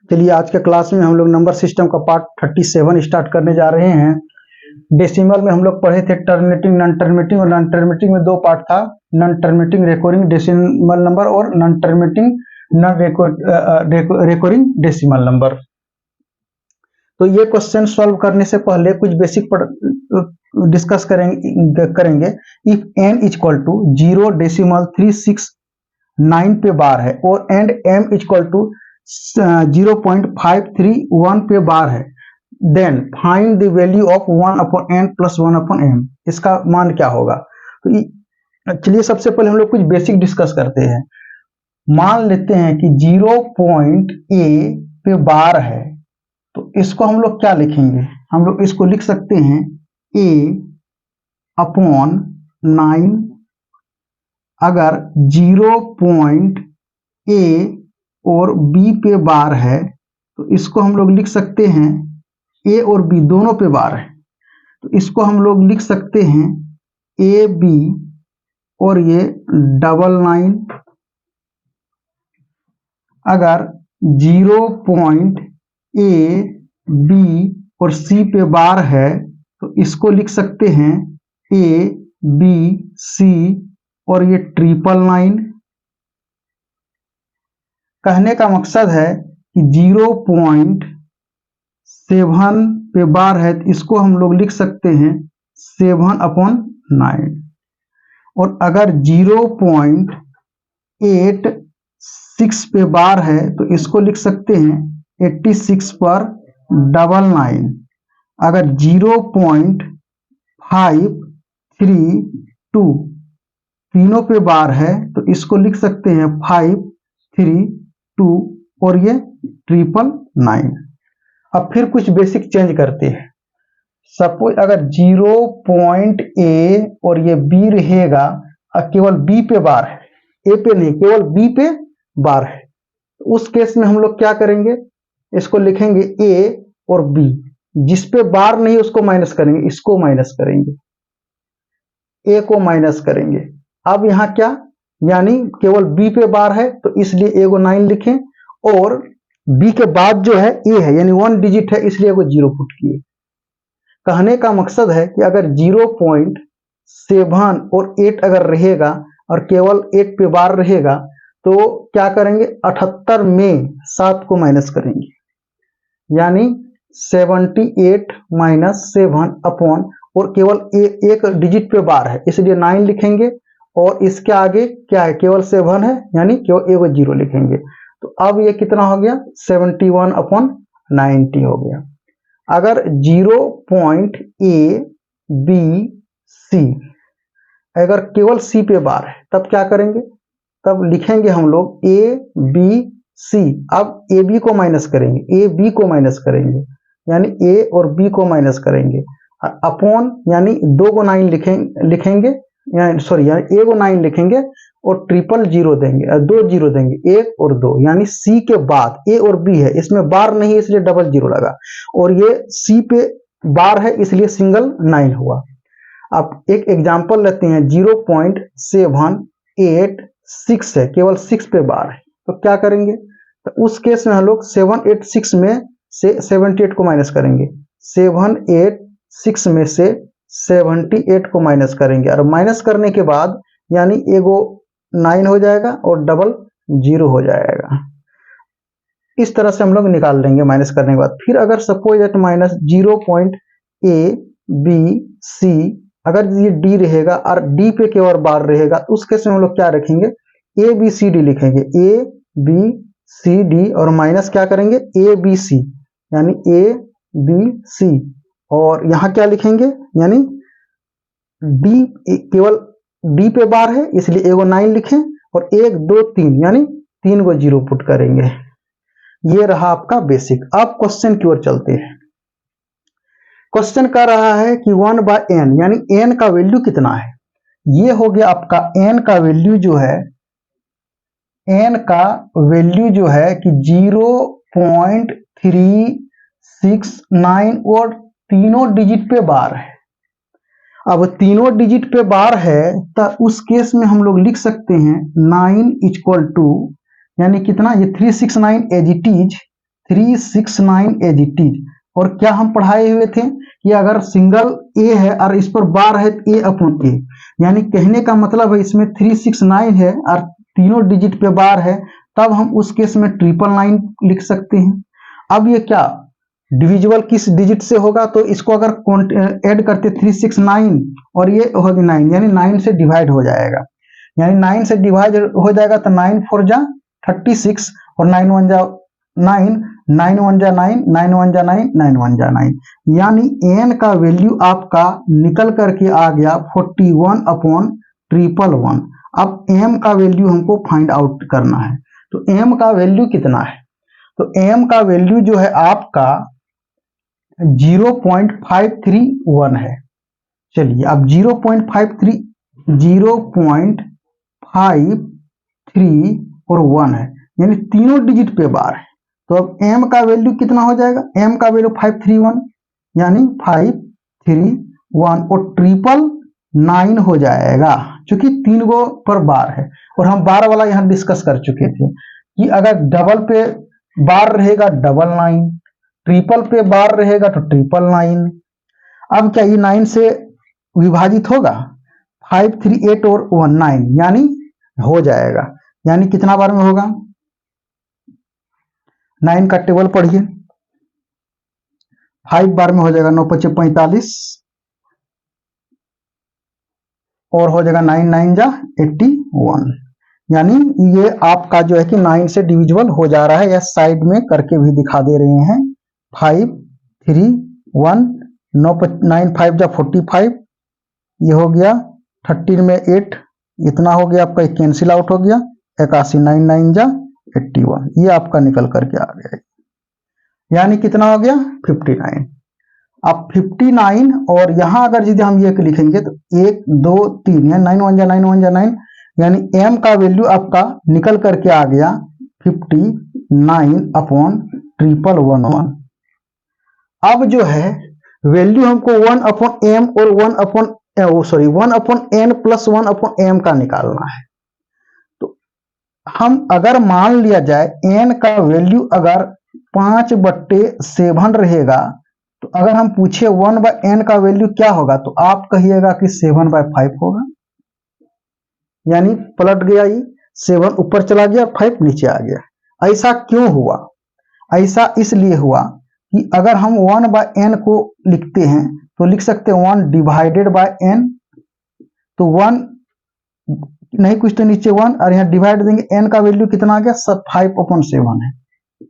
चलिए आज के क्लास में हम लोग नंबर सिस्टम का पार्ट 37 स्टार्ट करने जा रहे हैं। डेसिमल में हम लोग पढ़े थे टर्मिनेटिंग, नॉन टर्मिनेटिंग, और नॉन टर्मिनेटिंग में दो पार्ट था, non terminating recurring decimal number और non terminating non recurring decimal number. तो ये क्वेश्चन सॉल्व करने से पहले कुछ बेसिक डिस्कस करेंगे। इफ n इक्वल टू 0.369 पे बार है और एंड m इक्वल टू 0.531 पे बार है, then find the value of 1/n plus 1/m। इसका मान क्या होगा? तो चलिए सबसे पहले हम लोग कुछ बेसिक डिस्कस करते हैं। मान लेते हैं कि 0.a पे बार है, तो इसको हम लोग क्या लिखेंगे? हम लोग इसको लिख सकते हैं a/9। अगर 0.a और b पे बार है तो इसको हम लोग लिख सकते हैं, a और b दोनों पे बार है तो इसको हम लोग लिख सकते हैं ab और ये 999। अगर 0.a b और c पे बार है तो इसको लिख सकते हैं a b c और ये 999। कहने का मकसद है कि 0.7 पे बार है तो इसको हम लोग लिख सकते हैं 7/9। और अगर 0.86 पे बार है तो इसको लिख सकते हैं 86/9। अगर 0.532 तीनों पे बार है तो इसको लिख सकते हैं 532 और ये 999। अब फिर कुछ बेसिक चेंज करते हैं। सपोज अगर 0.a और ये b रहेगा और केवल b पे बार है, a पे नहीं, केवल b पे बार है, तो उस केस में हम लोग क्या करेंगे? इसको लिखेंगे a और b। जिस पे बार नहीं उसको माइनस करेंगे, इसको माइनस करेंगे, a को माइनस करेंगे। अब यहाँ क्या, यानी केवल b पे बार है तो इसलिए a को 9 लिखें, और b के बाद जो है a है यानी 1 डिजिट है इसलिए को 0 पुट किए। कहने का मकसद है कि अगर 0.7 और 8 अगर रहेगा और केवल 8 पे बार रहेगा तो क्या करेंगे? 78 में 7 को माइनस करेंगे, यानी 78 - 7 अपॉन, और केवल एक डिजिट पे बार है इसलिए 9 लिखेंगे, और इसके आगे क्या है? केवल 7 है यानी केवल एक 0 लिखेंगे। तो अब ये कितना हो गया? 71/90 हो गया। अगर 0.abc अगर केवल c पे बार है तब क्या करेंगे? तब लिखेंगे हम लोग abc। अब ab को माइनस करेंगे, ab को माइनस करेंगे यानी a और b को माइनस करेंगे, अपॉन यानी 2 को 9 लिखेंगे यानी a को 9 लिखेंगे और 000 देंगे, 2 0 देंगे, 1 और 2, यानी c के बाद a और b है, इसमें बार नहीं है इसलिए 00 लगा, और ये c पे बार है इसलिए सिंगल 9 हुआ। अब एक एग्जांपल लेते हैं, 0.786 है, केवल 6 पे बार है, तो क्या करेंगे? तो उस केस में हम लोग 786 में से 78 को माइनस करेंगे, 786 में से 78 को माइनस करेंगे, और माइनस करने के बाद यानी एगो 9 हो जाएगा और 00 हो जाएगा। इस तरह से हम लोग निकाल लेंगे माइनस करने के बाद। फिर अगर सपोज एट माइनस 0.abc अगर ये d रहेगा और d पे केवल बार रहेगा तो उस केस में हम लोग क्या रखेंगे? abcd लिखेंगे, abcd और माइनस क्या करेंगे? abc यानी abc, और यहाँ क्या लिखेंगे? यानी d केवल d पे बार है इसलिए एगो 9 लिखें, और 1 2 3 यानी 3 को 0 पुट करेंगे। ये रहा आपका बेसिक। अब क्वेश्चन की ओर चलते हैं। क्वेश्चन कह रहा है कि 1/n यानी n का वैल्यू कितना है? ये हो गया आपका n का वैल्यू जो है, n का वैल्यू जो है कि 0.369 और तीनों डिजिट पे बार है। अब तीनों डिजिट पे बार है तो उस केस में हम लोग लिख सकते हैं 9 इक्वल टू, यानी कितना? ये 369 एज इट इज 369 एजिटीज। और क्या हम पढ़ाए हुए थे कि अगर सिंगल ए है और इस पर बार है तो ए अपॉन ए, यानी कहने का मतलब है इसमें 369 है और तीनों डिजिट पे बार है, तब हम उस केस में 999 लिख सकते हैं। अब ये क्या डिविजिबल किस डिजिट से होगा, तो इसको अगर ऐड करते 369 और ये होगी 9, यानी 9 से डिवाइड हो जाएगा, यानी 9 से डिवाइड हो जाएगा तो 9 4 जा 36 और 9 1 जा 9, 9 1 जा 9, 9 1 जा 9, 9 1 जा 9, यानी n का वैल्यू आपका निकल करके आ गया 41 अपॉन 111। अब m का वैल्यू हमको फाइंड आउट करना है, तो m का वैल्यू कितना है, तो m का वैल्यू जो है आपका 0.531 है। चलिए अब 0.53 और 1 है, यानी तीनों डिजिट पे बार है। तो अब m का वैल्यू कितना हो जाएगा, m का वैल्यू 531 यानी 531 और 999 हो जाएगा, क्योंकि 3 गो पर बार है। और हम बार वाला यहाँ डिस्कस कर चुके थे कि अगर डबल पे बार रहेगा 999, ट्रिपल पे बार रहेगा तो 999। अब क्या ये 9 से विभाजित होगा, 538 और 19, यानी हो जाएगा, यानी कितना बार में होगा, 9 का टेबल पढ़िए, 5 बार में हो जाएगा 9 5 45 और हो जाएगा 9 9 जा 81, यानी ये आपका जो है कि 9 से डिविजिबल हो जा रहा है, या साइड में करके भी दिखा दे रहे हैं। 5 3 1 9 5 जा 45, ये हो गया 13 में 8, इतना हो गया आपका, कैंसिल आउट हो गया, 81 9 9 जा 81, ये आपका निकल करके आ गया, यानी कितना हो गया 59। अब 59 और यहाँ अगर यदि हम ये लिखेंगे तो 1 2 3 यानी 9 1 जा 9 1 जा 9, यानी m का वैल्यू आपका निकल करके आ गया 59 अपॉन 1111। अब जो है वैल्यू हमको 1 अपॉन m और 1 upon n plus 1 upon m का निकालना है। तो हम अगर मान लिया जाए n का वैल्यू अगर 5/7 रहेगा, तो अगर हम पूछे 1/n का वैल्यू क्या होगा, तो आप कहिएगा कि 7/5 होगा, यानी पलट गया, ये 7 ऊपर चला गया, 5 नीचे आ गया। ऐसा क्यों हुआ, ऐसा इसलिए हुआ कि अगर हम 1/n को लिखते हैं तो लिख सकते हैं 1 डिवाइडेड बाय n, तो 1 नहीं कुछ तो नीचे 1 और यहाँ डिवाइड देंगे, n का वैल्यू कितना आ गया, 5/7 है,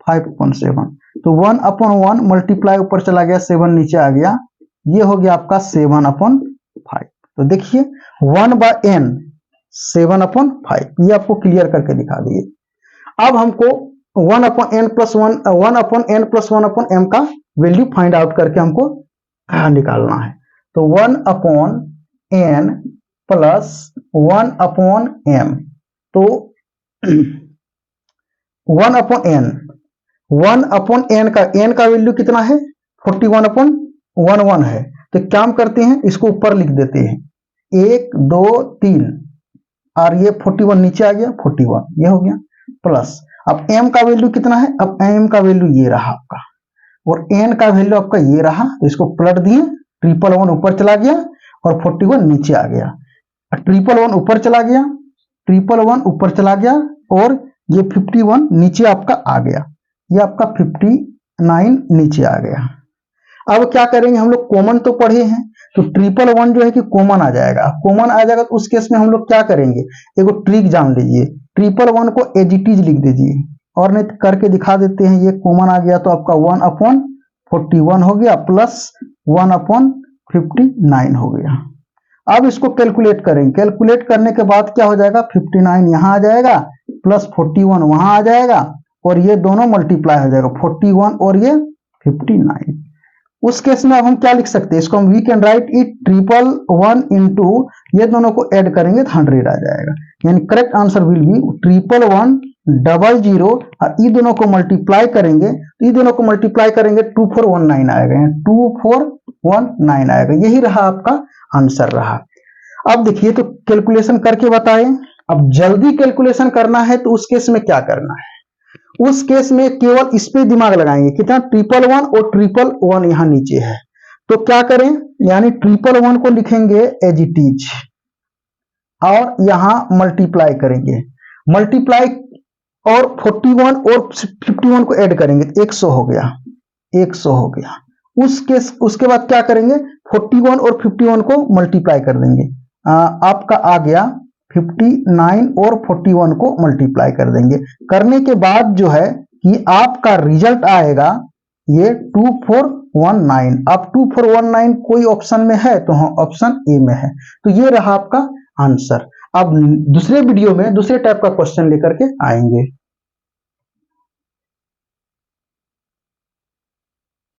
5/7, तो 1/1 मल्टीप्लाई ऊपर चला गया, 7 नीचे आ गया, ये हो गया आपका 7/5। तो देखिए 1/n 7/5, ये आपको क्लियर करके दिखा दिए। अब हमको 1/n प्लस 1 का वैल्यू फाइंड आउट करके हमको निकालना है। तो 1/n प्लस 1/m, तो 1/n का n का वैल्यू कितना है 41/11 है। तो क्या हम करते हैं, इसको ऊपर लिख देते हैं 1 2 3 और ये 41 नीचे आ गया, 41 ये हो गया, प्लस अब m का वैल्यू कितना है, अब m का वैल्यू ये रहा आपका, और n का वैल्यू आपका ये रहा, तो इसको पलट दिए, 111 ऊपर चला गया और 41 नीचे आ गया, 111 ऊपर चला गया, 111 ऊपर चला गया और ये 51 नीचे आपका आ गया, ये आपका 59 नीचे आ गया। अब क्या करेंगे हम लोग, कॉमन तो पढ़े हैं, तो 111 जो है कि कॉमन आ जाएगा, कॉमन आ जाएगा तो उस केस में हम लोग क्या करेंगे, एक ट्रिक जान लीजिए, 111 को एजिटीज लिख दीजिए, और नहीं करके दिखा देते हैं, ये कॉमन आ गया तो आपका 1/41 हो गया प्लस 1/59 हो गया। अब इसको कैलकुलेट करेंगे, कैलकुलेट करने के बाद क्या हो जाएगा, 59 यहाँ आ जाएगा प्लस 41 वहां आ जाएगा, और ये दोनों मल्टीप्लाई हो जाएगा, 41 और ये 59। उस केस में अब हम क्या लिख सकते हैं, इसको हम we can write it 111 into, ये दोनों को ऐड करेंगे तो 100 आ जाएगा, यानी करेक्ट आंसर विल बी 11100 और ये दोनों को मल्टीप्लाई करेंगे, तो ये दोनों को मल्टीप्लाई करेंगे 2419 आएगा, 2419 आएगा, यही रहा आपका आंसर रहा। अब देखिए तो कैलकुलेशन करके बताएं। अब जल्दी कैलकुलेशन करना है तो उस केस में क्या करना है, उस केस में केवल इस पे दिमाग लगाएंगे, कितना 111 और 111 यहां नीचे है, तो क्या करें, यानी 111 को लिखेंगे एज इट इज और यहां मल्टीप्लाई करेंगे, मल्टीप्लाई और 41 और 51 को ऐड करेंगे, 100 हो गया, 100 हो गया। उसके बाद क्या करेंगे, 41 और 51 को मल्टीप्लाई कर देंगे, आपका आ गया 59 और 41 को मल्टीप्लाई कर देंगे। करने के बाद जो है कि आपका रिजल्ट आएगा ये 2419। अब 2419 कोई ऑप्शन में है तो हाँ ऑप्शन ए में है, तो ये रहा आपका आंसर। अब दूसरे वीडियो में दूसरे टाइप का क्वेश्चन लेकर के आएंगे।